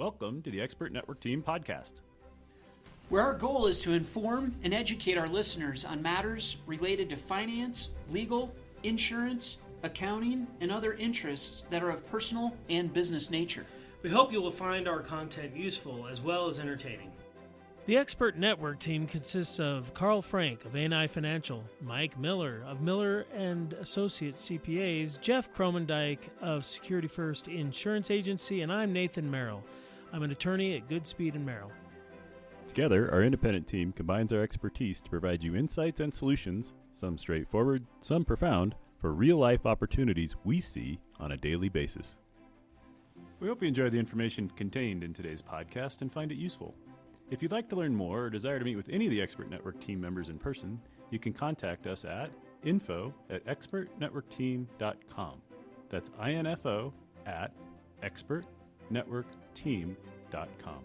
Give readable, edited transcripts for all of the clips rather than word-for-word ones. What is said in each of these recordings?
Welcome to the Expert Network Team podcast, where our goal is to inform and educate our listeners on matters related to finance, legal, insurance, accounting, and other interests that are of personal and business nature. We hope you will find our content useful as well as entertaining. The Expert Network team consists of Karl Frank of A&I Financial, Mike Miller of Miller and Associates CPAs, Jeff Cromendike of Security First Insurance Agency, and I'm Nathan Merrill. I'm an attorney at Goodspeed Merrill. Together, our independent team combines our expertise to provide you insights and solutions, some straightforward, some profound, for real-life opportunities we see on a daily basis. We hope you enjoy the information contained in today's podcast and find it useful. If you'd like to learn more or desire to meet with any of the Expert Network team members in person, you can contact us at info@expertnetworkteam.com. That's info@expertnetworkteam.com.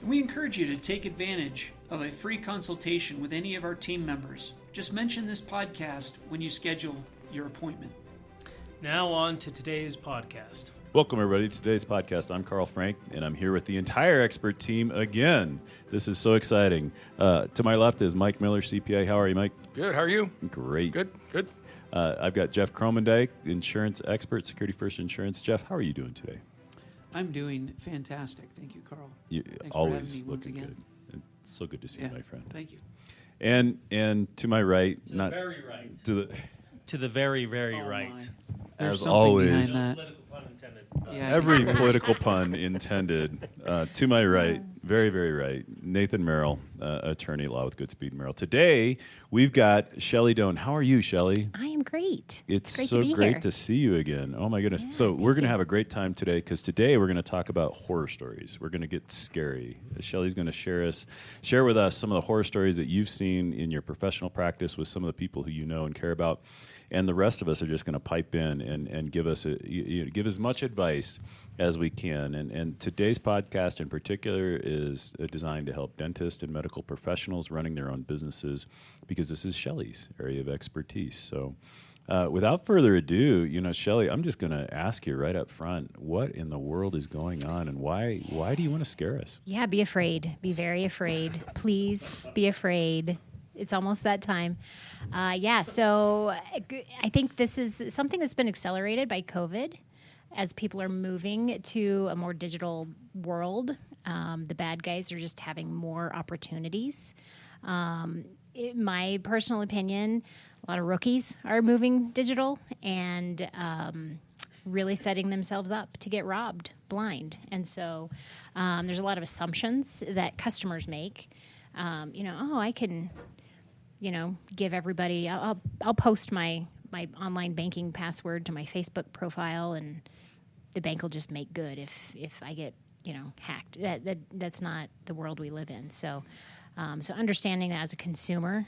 We encourage you to take advantage of a free consultation with any of our team members. Just mention this podcast when you schedule your appointment. Now on to today's podcast. Welcome, everybody, to today's podcast. I'm Karl Frank, and I'm here with the entire expert team again. This is so exciting. To my left is Mike Miller, CPA. How are you, Mike? Good. How are you? Great. Good. I've got Jeff Cromendike, insurance expert, Security First Insurance. Jeff, how are you doing today? I'm doing fantastic. Thank you, Karl. Thanks always for having me once again. It's so good to see you, my friend. Thank you. And to my right, To the very right. To the very, very right. There's as something always, behind that. Political pun intended. Every political pun intended. To my right, very, very right, Nathan Merrill, attorney at law with Goodspeed Merrill. Today, we've got Shelley Doan. How are you, Shelley? I am great. It's great so to be great here. to see you again. Oh, my goodness. Yeah, So we're going to you. have a great time today because today we're going to talk about horror stories. We're going to get scary. Shelley's going to share with us some of the horror stories that you've seen in your professional practice with some of the people who you know and care about. And the rest of us are just going to pipe in and give us give as much advice as we can. And today's podcast in particular is designed to help dentists and medical professionals running their own businesses because this is Shelley's area of expertise. So without further ado, Shelley, I'm just going to ask you right up front, what in the world is going on and why do you want to scare us? Yeah, be afraid. Be very afraid. Please be afraid. It's almost that time. So I think this is something that's been accelerated by COVID as people are moving to a more digital world. The bad guys are just having more opportunities. My personal opinion, a lot of rookies are moving digital and really setting themselves up to get robbed blind. And so there's a lot of assumptions that customers make. I can... give everybody, I'll post my online banking password to my Facebook profile and the bank will just make good if I get, hacked. That's not the world we live in. So understanding that as a consumer,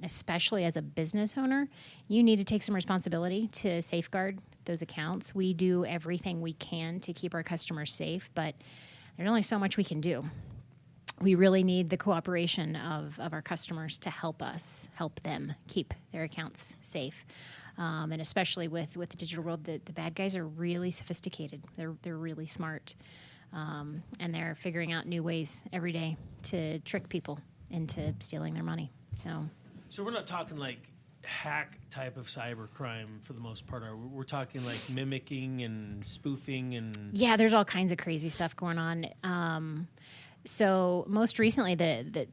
especially as a business owner, you need to take some responsibility to safeguard those accounts. We do everything we can to keep our customers safe, but there's only so much we can do. We really need the cooperation of our customers to help them keep their accounts safe. And especially with the digital world, the bad guys are really sophisticated. They're really smart. And they're figuring out new ways every day to trick people into stealing their money. So we're not talking like hack type of cybercrime for the most part. We're talking like mimicking and spoofing and... Yeah, there's all kinds of crazy stuff going on. So most recently, the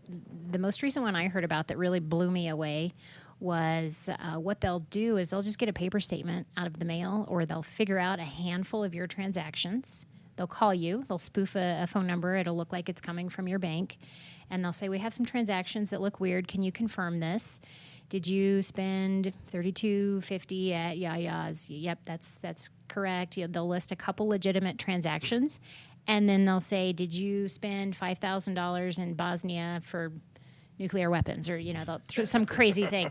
most recent one I heard about that really blew me away was what they'll do is they'll just get a paper statement out of the mail, or they'll figure out a handful of your transactions. They'll call you. They'll spoof a phone number. It'll look like it's coming from your bank. And they'll say, we have some transactions that look weird. Can you confirm this? Did you spend $32.50 at Yaya's? Yep, that's correct. They'll list a couple legitimate transactions. And then they'll say, did you spend $5,000 in Bosnia for nuclear weapons? Or, some crazy thing.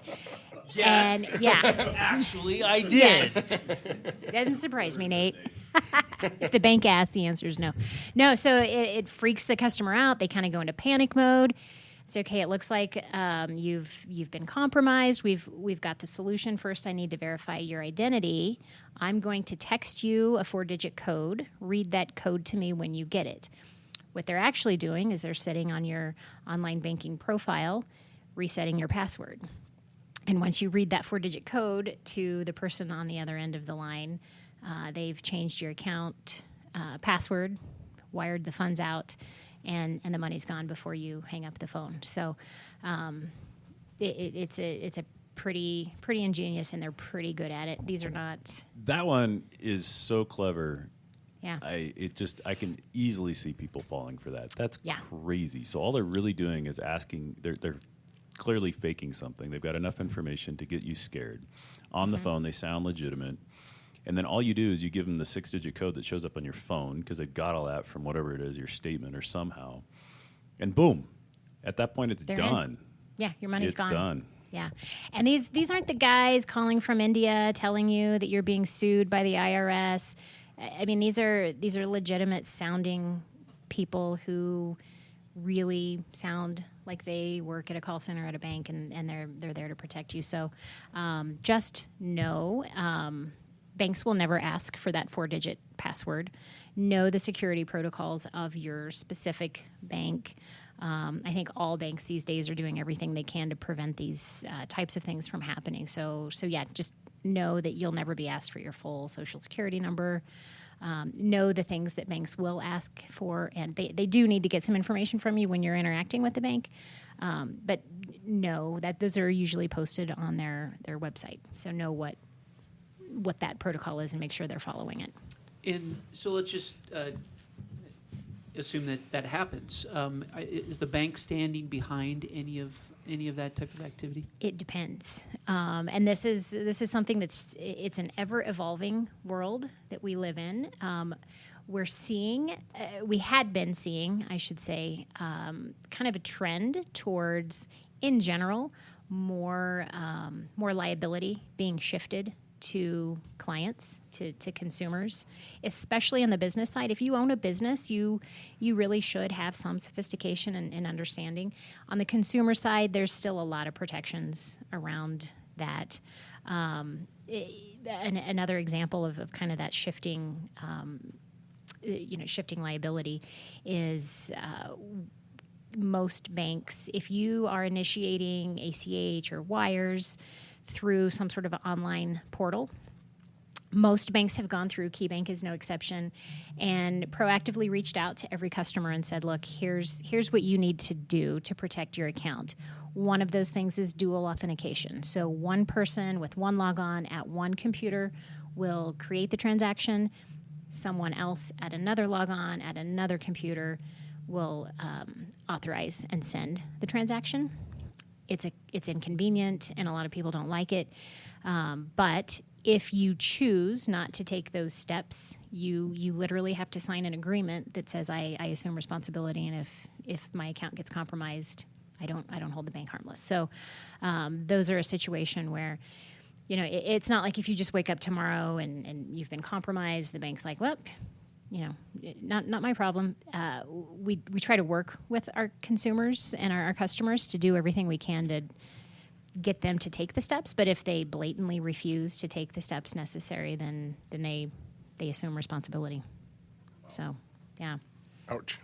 Yes. And, yeah. Actually, I did. Yes. Doesn't surprise me, Nate. If the bank asks, the answer is no. No, so it freaks the customer out. They kind of go into panic mode. Say, okay, it looks like you've been compromised. We've got the solution. First, I need to verify your identity. I'm going to text you a 4-digit code. Read that code to me when you get it. What they're actually doing is they're sitting on your online banking profile, resetting your password. And once you read that 4-digit code to the person on the other end of the line, they've changed your account password, wired the funds out, and the money's gone before you hang up the phone. So it's a pretty ingenious, and they're pretty good at it. These are not. That one is so clever. Yeah. I can easily see people falling for that. That's Yeah. crazy. So all they're really doing is asking. They're clearly faking something. They've got enough information to get you scared. On the phone, they sound legitimate. And then all you do is you give them the 6-digit code that shows up on your phone, because they've got all that from whatever it is, your statement or somehow. And boom, at that point, it's They're done. in. Yeah, your money's It's gone. done. Yeah. And these aren't the guys calling from India telling you that you're being sued by the IRS. I mean, these are legitimate sounding people who really sound like they work at a call center at a bank, and they're there to protect you. So just know banks will never ask for that 4-digit password. Know the security protocols of your specific bank. I think all banks these days are doing everything they can to prevent these types of things from happening. So yeah, just know that you'll never be asked for your full social security number. Know the things that banks will ask for, and they do need to get some information from you when you're interacting with the bank. But know that those are usually posted on their website. So know what that protocol is and make sure they're following it. And so let's just assume that happens. Is the bank standing behind any of that type of activity? It depends, and this is something it's an ever evolving world that we live in. We had been seeing, I should say, kind of a trend towards, in general, more liability being shifted to clients, to consumers, especially on the business side. If you own a business, you really should have some sophistication and understanding. On the consumer side, there's still a lot of protections around that. Another example of kind of that shifting, shifting liability is most banks, if you are initiating ACH or wires through some sort of an online portal. Most banks have gone through, KeyBank is no exception, and proactively reached out to every customer and said, look, here's what you need to do to protect your account. One of those things is dual authentication. So one person with one logon at one computer will create the transaction. Someone else at another logon at another computer will authorize and send the transaction. It's inconvenient, and a lot of people don't like it. But if you choose not to take those steps, you literally have to sign an agreement that says I assume responsibility, and if my account gets compromised, I don't hold the bank harmless. So those are a situation where, it's not like if you just wake up tomorrow and you've been compromised, the bank's like, well, not my problem. We try to work with our consumers and our customers to do everything we can to get them to take the steps. But if they blatantly refuse to take the steps necessary, then they assume responsibility. So, yeah. Ouch.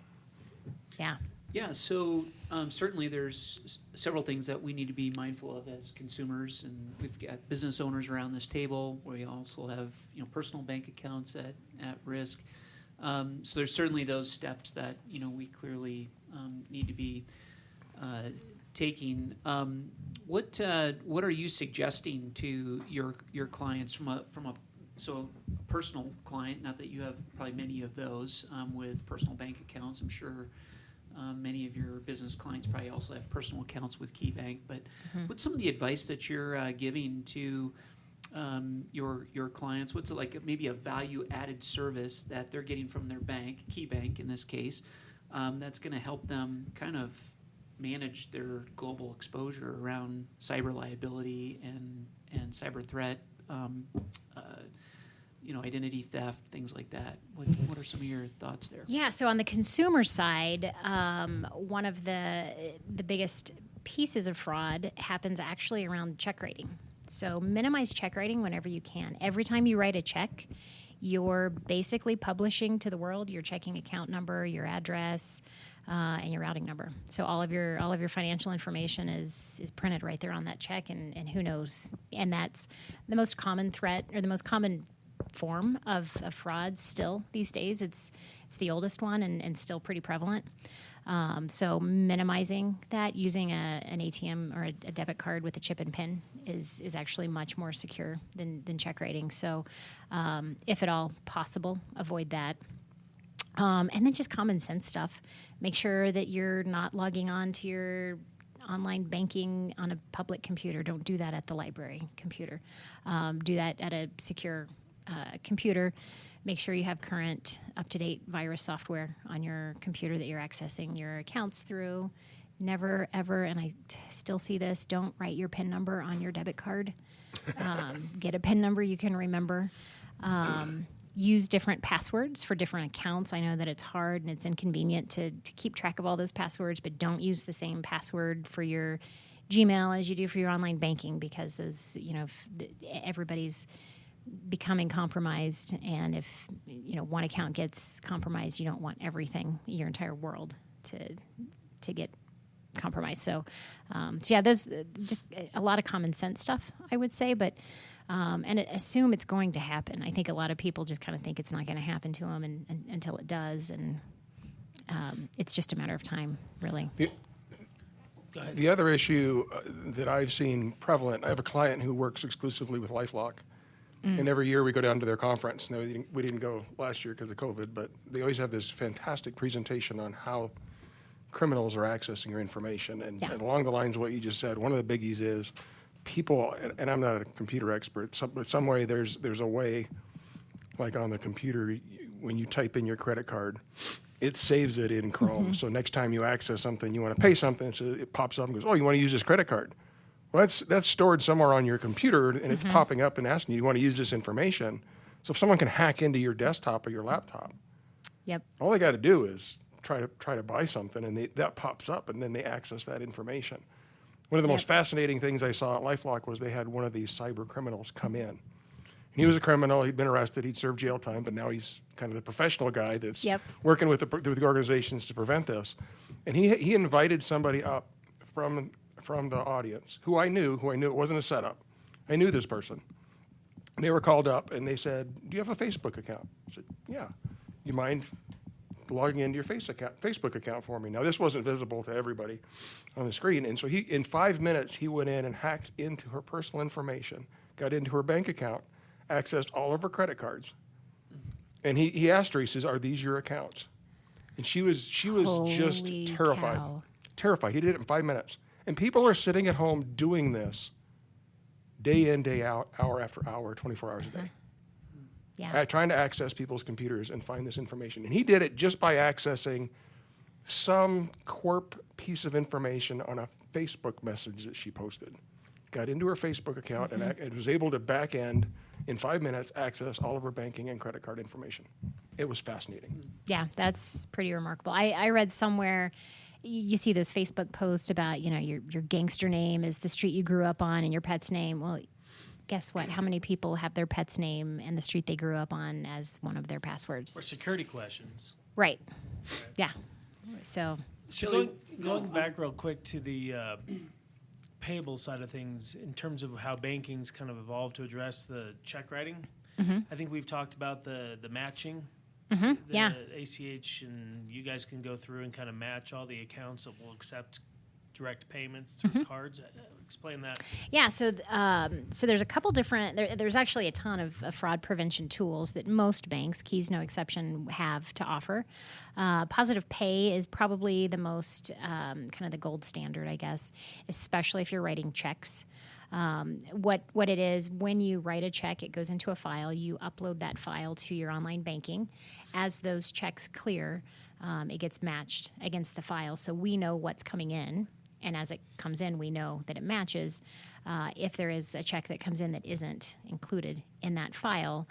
Yeah. Yeah, so certainly there's several things that we need to be mindful of as consumers, and we've got business owners around this table. We also have personal bank accounts at risk. So there's certainly those steps that we clearly need to be taking. What are you suggesting to your clients from a personal client? Not that you have probably many of those with personal bank accounts. I'm sure many of your business clients probably also have personal accounts with KeyBank. But what's some of the advice that you're giving to your clients? What's like maybe a value-added service that they're getting from their bank, KeyBank in this case, that's going to help them kind of manage their global exposure around cyber liability and cyber threat identity theft, things like that. What are some of your thoughts there? Yeah, so on the consumer side, one of the biggest pieces of fraud happens actually around check writing. So minimize check writing whenever you can. Every time you write a check, you're basically publishing to the world your checking account number, your address, and your routing number. So all of your financial information is printed right there on that check, and who knows? And that's the most common threat, or the most common form of fraud still these days. It's the oldest one and still pretty prevalent. So minimizing that, using an ATM or a debit card with a chip and PIN is actually much more secure than check writing. So if at all possible, avoid that. And then just common sense stuff. Make sure that you're not logging on to your online banking on a public computer. Don't do that at the library computer. Do that at a secure computer. Make sure you have current, up-to-date virus software on your computer that you're accessing your accounts through. Never, ever, and I still see this, don't write your PIN number on your debit card. Get a PIN number you can remember. Use different passwords for different accounts. I know that it's hard and it's inconvenient to keep track of all those passwords, but don't use the same password for your Gmail as you do for your online banking, because those, everybody's becoming compromised, and if one account gets compromised, you don't want everything, your entire world, to get compromised. So yeah, there's just a lot of common sense stuff, I would say, but and assume it's going to happen. I think a lot of people just kind of think it's not going to happen to them until it does, and it's just a matter of time, really. The other issue that I've seen prevalent, I have a client who works exclusively with LifeLock. And every year we go down to their conference. No, we didn't go last year because of COVID, but they always have this fantastic presentation on how criminals are accessing your information. And along the lines of what you just said, one of the biggies is people, and I'm not a computer expert, but some way there's a way, like on the computer, when you type in your credit card, it saves it in Chrome. Mm-hmm. So next time you access something, you want to pay something, so it pops up and goes, oh, you want to use this credit card? Well, that's stored somewhere on your computer, and it's popping up and asking you want to use this information. So if someone can hack into your desktop or your laptop, all they got to do is try to buy something, and that pops up, and then they access that information. One of the most fascinating things I saw at LifeLock was they had one of these cyber criminals come in. And he was a criminal. He'd been arrested. He'd served jail time, but now he's kind of the professional guy that's working with the organizations to prevent this. And he invited somebody up from the audience, who I knew it wasn't a setup. I knew this person. And they were called up, and they said, do you have a Facebook account? I said, yeah. You mind logging into your Facebook account for me? Now, this wasn't visible to everybody on the screen. And so in 5 minutes, he went in and hacked into her personal information, got into her bank account, accessed all of her credit cards. And he asked her, he says, are these your accounts? And she was just terrified. Cow. Terrified. He did it in 5 minutes. And people are sitting at home doing this day in, day out, hour after hour, 24 hours a day. Trying to access people's computers and find this information. And he did it just by accessing some corp piece of information on a Facebook message that she posted. Got into her Facebook account and was able to back end, in 5 minutes, access all of her banking and credit card information. It was fascinating. Yeah, that's pretty remarkable. I read somewhere, you see those Facebook posts about, your gangster name is the street you grew up on and your pet's name. Well, guess what? How many people have their pet's name and the street they grew up on as one of their passwords? Or security questions. Right. Yeah. So going back real quick to the payable side of things, in terms of how banking's kind of evolved to address the check writing, I think we've talked about the matching. ACH, and you guys can go through and kind of match all the accounts that will accept direct payments through cards. Explain that. Yeah, so there's a couple different, there's actually a ton of fraud prevention tools that most banks, Keys no exception, have to offer. Positive Pay is probably the most kind of the gold standard, I guess, especially if you're writing checks. What it is, when you write a check, it goes into a file. You upload that file to your online banking. As those checks clear, it gets matched against the file, so we know what's coming in And as it comes in, we know that it matches. If there is a check that comes in that isn't included in that file,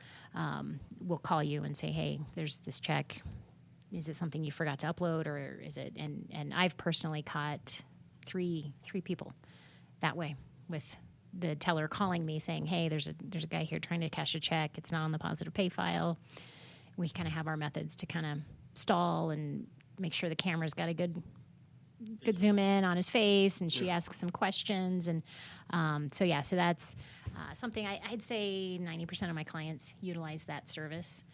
we'll call you and say, hey, there's this check. Is it something you forgot to upload, or is it? And I've personally caught three people that way, with the teller calling me saying, hey, there's a guy here trying to cash a check. It's not on the positive pay file. We kind of have our methods to kind of stall and make sure the camera's got a good zoom in on his face, and she asks some questions. And so that's something I'd say 90% of my clients utilize that service.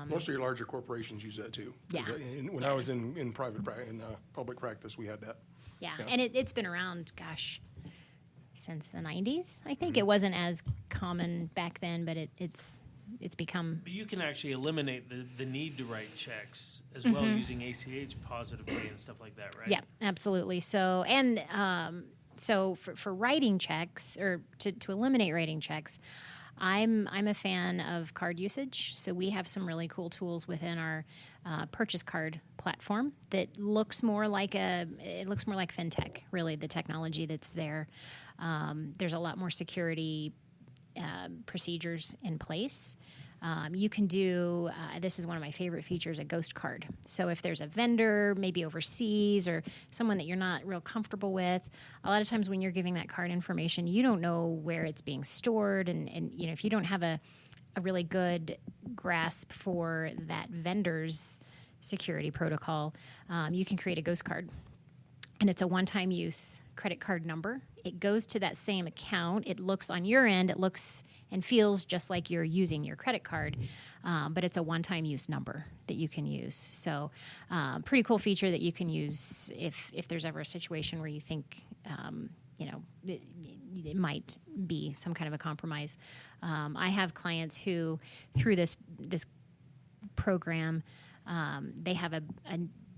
Most of your larger corporations use that too. Yeah. When I was in public practice, we had that. Yeah. And it's been around, since the 90s. I think it wasn't as common back then, but it's become. But you can actually eliminate the need to write checks as well using ACH positive pay and stuff like that, right? Yeah, absolutely. So for writing checks, or to eliminate writing checks, I'm a fan of card usage. So we have some really cool tools within our purchase card platform that looks more like fintech. Really, the technology that's there. There's a lot more security procedures in place. You can do, this is one of my favorite features, a ghost card. So if there's a vendor, maybe overseas, or someone that you're not real comfortable with, a lot of times when you're giving that card information, you don't know where it's being stored. And if you don't have a really good grasp for that vendor's security protocol, you can create a ghost card. And it's a one-time use credit card number. It goes to that same account. It looks on your end, it looks and feels just like you're using your credit card, but it's a one-time use number that you can use. So pretty cool feature that you can use if there's ever a situation where you think, it might be some kind of a compromise. I have clients who, through this program, they have a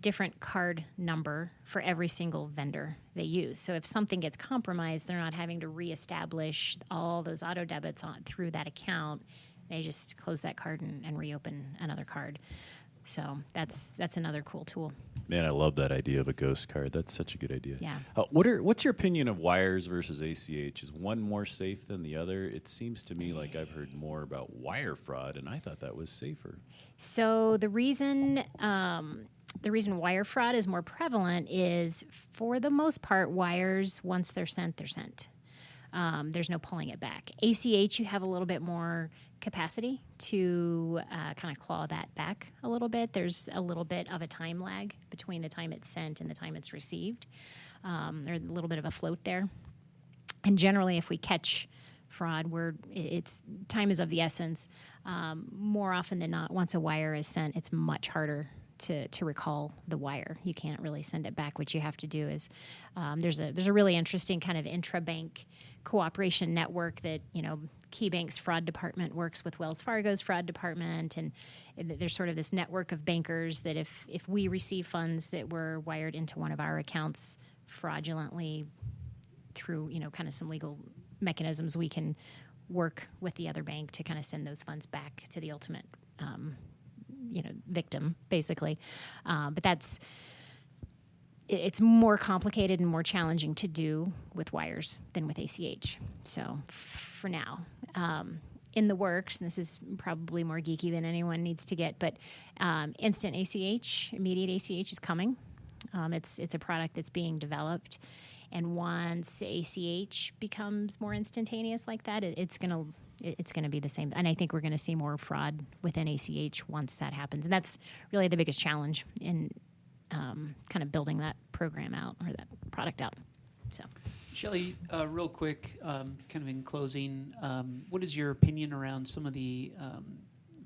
different card number for every single vendor they use. So if something gets compromised, they're not having to reestablish all those auto debits through that account. They just close that card and reopen another card. So that's another cool tool. Man, I love that idea of a ghost card. That's such a good idea. Yeah. What's your opinion of wires versus ACH? Is one more safe than the other? It seems to me like I've heard more about wire fraud, and I thought that was safer. So the reason wire fraud is more prevalent is, for the most part, wires, once they're sent, they're sent. There's no pulling it back. ACH, you have a little bit more capacity to kind of claw that back a little bit. There's a little bit of a time lag between the time it's sent and the time it's received. There's a little bit of a float there. And generally, if we catch fraud, it's time is of the essence. More often than not, once a wire is sent, it's much harder to recall the wire. You can't really send it back. What you have to do is there's a really interesting kind of intra-bank cooperation network that KeyBank's fraud department works with Wells Fargo's fraud department, and there's sort of this network of bankers that if we receive funds that were wired into one of our accounts fraudulently through kind of some legal mechanisms, we can work with the other bank to kind of send those funds back to the ultimate victim, basically. But it's more complicated and more challenging to do with wires than with ACH. So for now, in the works, and this is probably more geeky than anyone needs to get, but instant ACH, immediate ACH is coming. It's a product that's being developed. And once ACH becomes more instantaneous like that, it's going to be the same. And I think we're going to see more fraud within ACH once that happens. And that's really the biggest challenge in kind of building that program out, or that product out. So, Shelley, real quick, kind of in closing, what is your opinion around some of the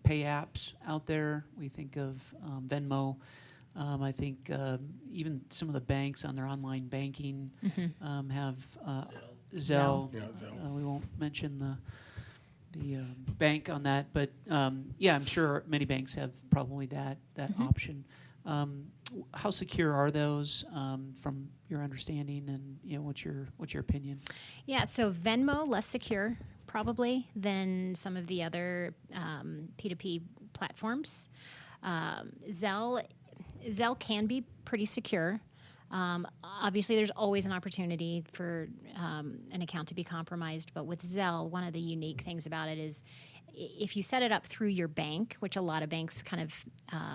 pay apps out there? We think of Venmo. I think even some of the banks on their online banking have Zelle. Yeah, Zelle. We won't mention the bank on that, but I'm sure many banks have probably that option. How secure are those from your understanding, and what's your opinion? Yeah, so Venmo, less secure probably than some of the other P2P platforms. Zelle can be pretty secure. Obviously, there's always an opportunity for an account to be compromised, but with Zelle, one of the unique things about it is if you set it up through your bank, which a lot of banks kind of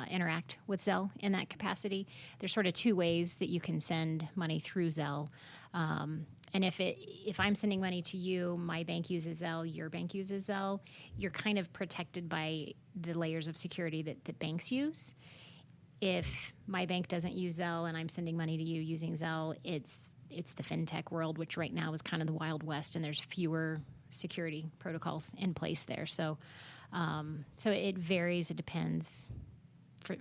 interact with Zelle in that capacity, there's sort of two ways that you can send money through Zelle. And if I'm sending money to you, my bank uses Zelle, your bank uses Zelle, you're kind of protected by the layers of security that banks use. If my bank doesn't use Zelle and I'm sending money to you using Zelle, it's the fintech world, which right now is kind of the Wild West, and there's fewer security protocols in place there. So it varies. It depends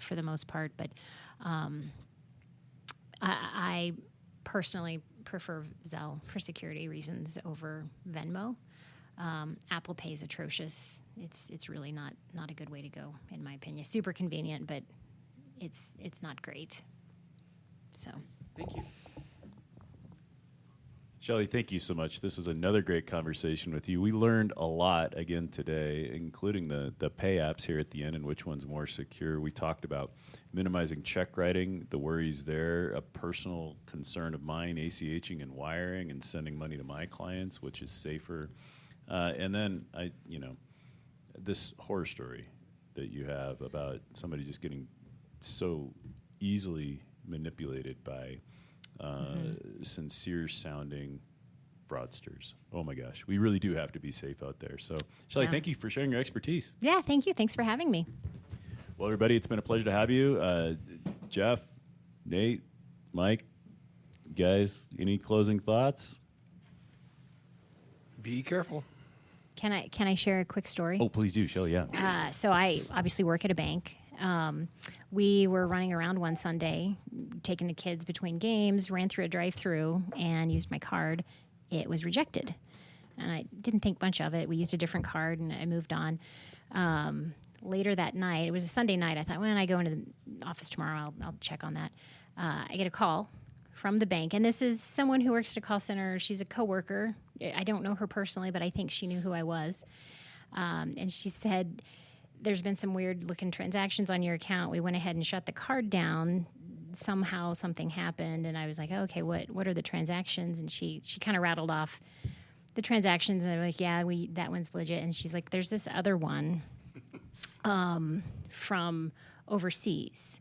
for the most part. But I personally prefer Zelle for security reasons over Venmo. Apple Pay is atrocious. It's really not a good way to go, in my opinion. Super convenient, but it's not great. So Thank you. Shelley, thank you so much. This was another great conversation with you. We learned a lot again today, including the pay apps here at the end and which one's more secure. We talked about minimizing check writing, the worries there, a personal concern of mine, ACHing and wiring and sending money to my clients, which is safer. And then this horror story that you have about somebody just getting so easily manipulated by sincere-sounding fraudsters. Oh, my gosh. We really do have to be safe out there. So, Shelley, thank you for sharing your expertise. yeah, thank you. Thanks for having me. Well, everybody, it's been a pleasure to have you. Jeff, Nate, Mike, guys, any closing thoughts? Be careful. Can I share a quick story? Oh, please do, Shelley, yeah. So I obviously work at a bank. We were running around one Sunday, taking the kids between games, ran through a drive-through, and used my card. It was rejected. And I didn't think much of it. We used a different card, and I moved on. Later that night, it was a Sunday night, I thought, when I go into the office tomorrow, I'll check on that. I get a call from the bank, and this is someone who works at a call center. She's a coworker. I don't know her personally, but I think she knew who I was. And she said, there's been some weird-looking transactions on your account. We went ahead and shut the card down. Somehow something happened, and I was like, okay, what are the transactions? And she kind of rattled off the transactions, and I'm like, yeah, that one's legit. And she's like, there's this other one from overseas.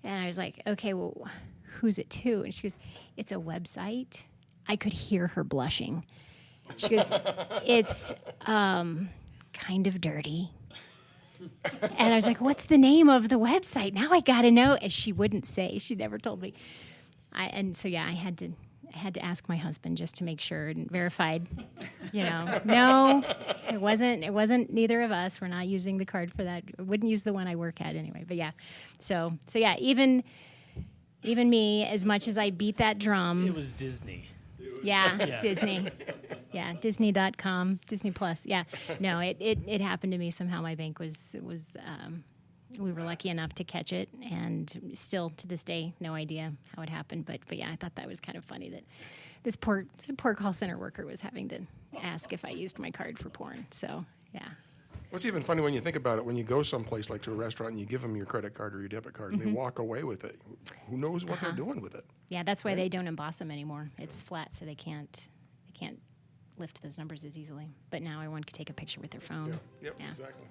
And I was like, okay, well, who's it to? And she goes, it's a website. I could hear her blushing. She goes, it's kind of dirty. And I was like, what's the name of the website? Now I got to know. And she wouldn't say. She never told me. I had to ask my husband just to make sure and verified, no, it wasn't neither of us. We're not using the card for that. I wouldn't use the one I work at anyway. But yeah. So yeah, even me, as much as I beat that drum. It was Disney. Yeah. Disney. Yeah, Disney.com, Disney Plus. Yeah, no, it happened to me somehow. My bank was we were lucky enough to catch it, and still to this day, no idea how it happened. But yeah, I thought that was kind of funny that this poor call center worker was having to ask if I used my card for porn. So yeah. What's even funny when you think about it, when you go someplace like to a restaurant and you give them your credit card or your debit card and they walk away with it, who knows what they're doing with it? Yeah, that's why they don't emboss them anymore. It's flat, so they can't lift those numbers as easily. But now everyone can take a picture with their phone. Yeah, exactly.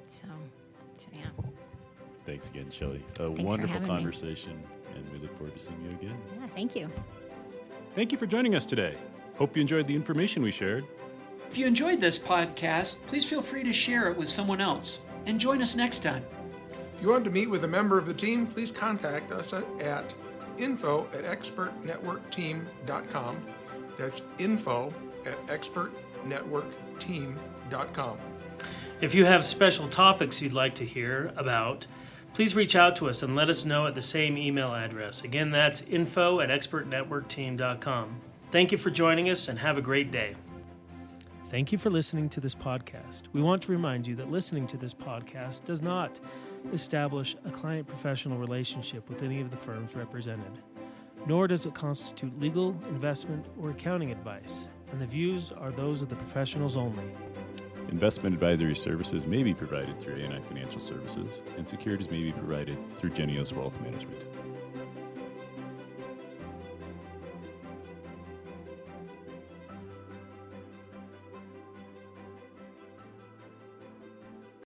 So yeah. Thanks again, Shelley. Thanks wonderful for having conversation, and we look forward to seeing you again. Yeah, thank you. Thank you for joining us today. Hope you enjoyed the information we shared. If you enjoyed this podcast, please feel free to share it with someone else. And join us next time. If you want to meet with a member of the team, please contact us at info@expertnetworkteam.com. That's info@expertnetworkteam.com. If you have special topics you'd like to hear about, please reach out to us and let us know at the same email address. Again, that's info@expertnetworkteam.com. Thank you for joining us, and have a great day. Thank you for listening to this podcast. We want to remind you that listening to this podcast does not establish a client-professional relationship with any of the firms represented, nor does it constitute legal, investment, or accounting advice, and the views are those of the professionals only. Investment advisory services may be provided through A&I Financial Services, and securities may be provided through A&I Wealth Management.